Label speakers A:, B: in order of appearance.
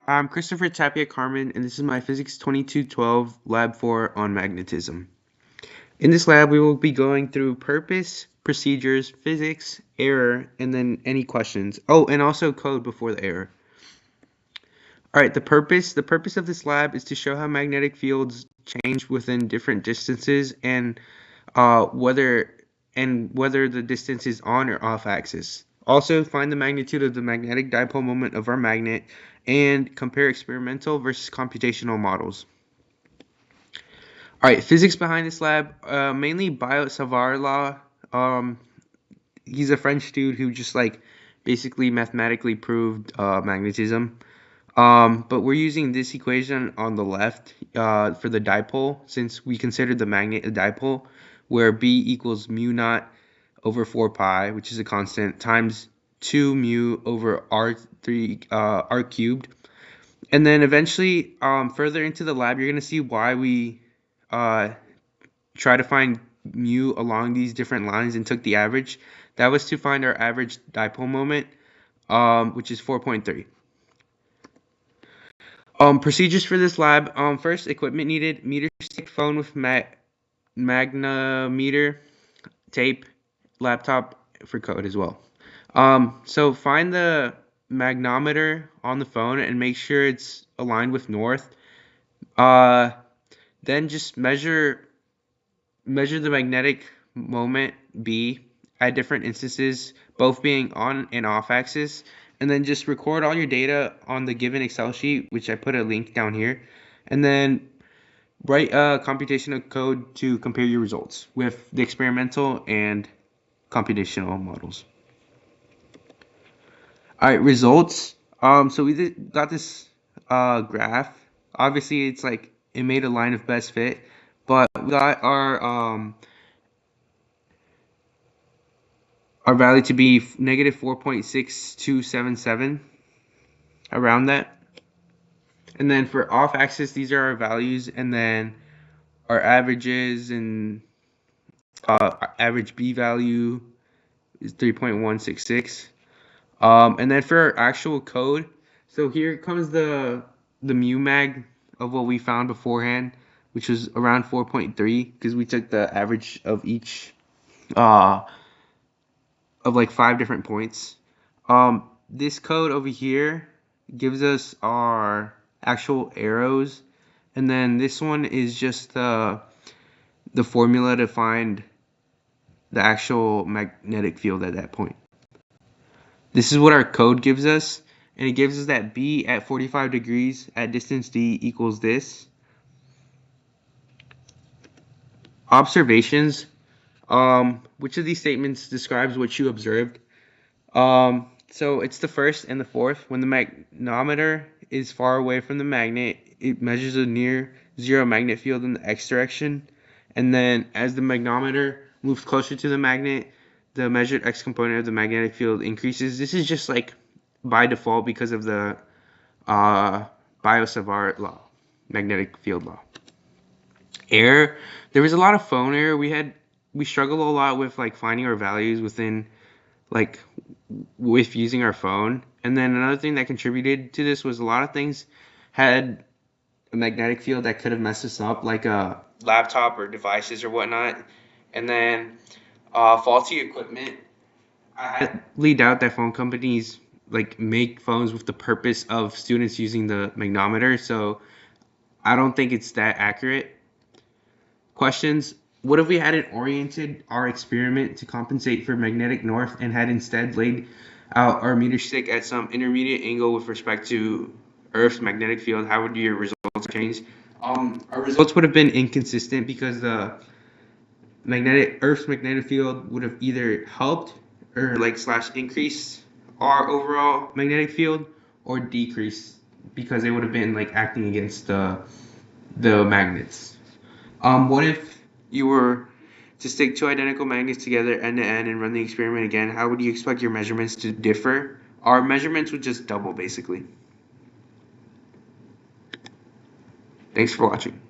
A: I'm Christopher Tapia Carmen, and this is my Physics 2212 Lab 4 on magnetism. In this lab, we will be going through purpose, procedures, physics, error, and then any questions. Oh, and also code before the error. All right, the purpose of this lab is to show how magnetic fields change within different distances and whether the distance is on or off axis. Also, find the magnitude of the magnetic dipole moment of our magnet and compare experimental versus computational models. All right, physics behind this lab, mainly Biot-Savart law. He's a French dude who just basically mathematically proved magnetism. But we're using this equation on the left for the dipole, since we considered the magnet a dipole, where B equals mu naught over 4 pi, which is a constant, times 2 mu over r cubed. And then eventually, further into the lab, you're going to see why we try to find mu along these different lines and took the average. That was to find our average dipole moment, which is 4.3. Procedures for this lab. First, equipment needed: meter stick, phone with magnemeter, tape, laptop for code as well. So find the magnometer on the phone and make sure it's aligned with north. Then just measure the magnetic moment B at different instances, both being on and off axis, and then just record all your data on the given Excel sheet, which I put a link down here, and then write a computational code to compare your results with the experimental and computational models. All right, results. So we got this graph. Obviously, it made a line of best fit, but we got our value to be negative 4.6277, around that. And then for off axis, these are our values, and then our averages, and our average B value is 3.166. And then for our actual code, so here comes the mu mag of what we found beforehand, which was around 4.3, because we took the average of each of 5 different points. This code over here gives us our actual arrows, and then this one is just the formula to find the actual magnetic field at that point. This is what our code gives us, and it gives us that B at 45 degrees at distance D equals this. Observations. Which of these statements describes what you observed? So it's the first and the fourth. When the magnometer is far away from the magnet, it measures a near zero magnet field in the x direction. And then as the magnometer moves closer to the magnet, the measured x component of the magnetic field increases. This is just by default because of the Biot-Savart law, magnetic field law. Error. There was a lot of phone error. We struggled a lot with finding our values within with using our phone. And then another thing that contributed to this was a lot of things had a magnetic field that could have messed us up, like a laptop or devices or whatnot. And then faulty equipment. I highly doubt that phone companies make phones with the purpose of students using the magnometer, so I don't think it's that accurate. Questions. What if we hadn't oriented our experiment to compensate for magnetic north and had instead laid out our meter stick at some intermediate angle with respect to Earth's magnetic field? How would your results change? Our results would have been inconsistent because the Earth's magnetic field would have either helped or slash increased our overall magnetic field, or decreased because they would have been acting against the magnets. What if you were to stick two identical magnets together end to end and run the experiment again? How would you expect your measurements to differ? Our measurements would just double, basically. Thanks for watching.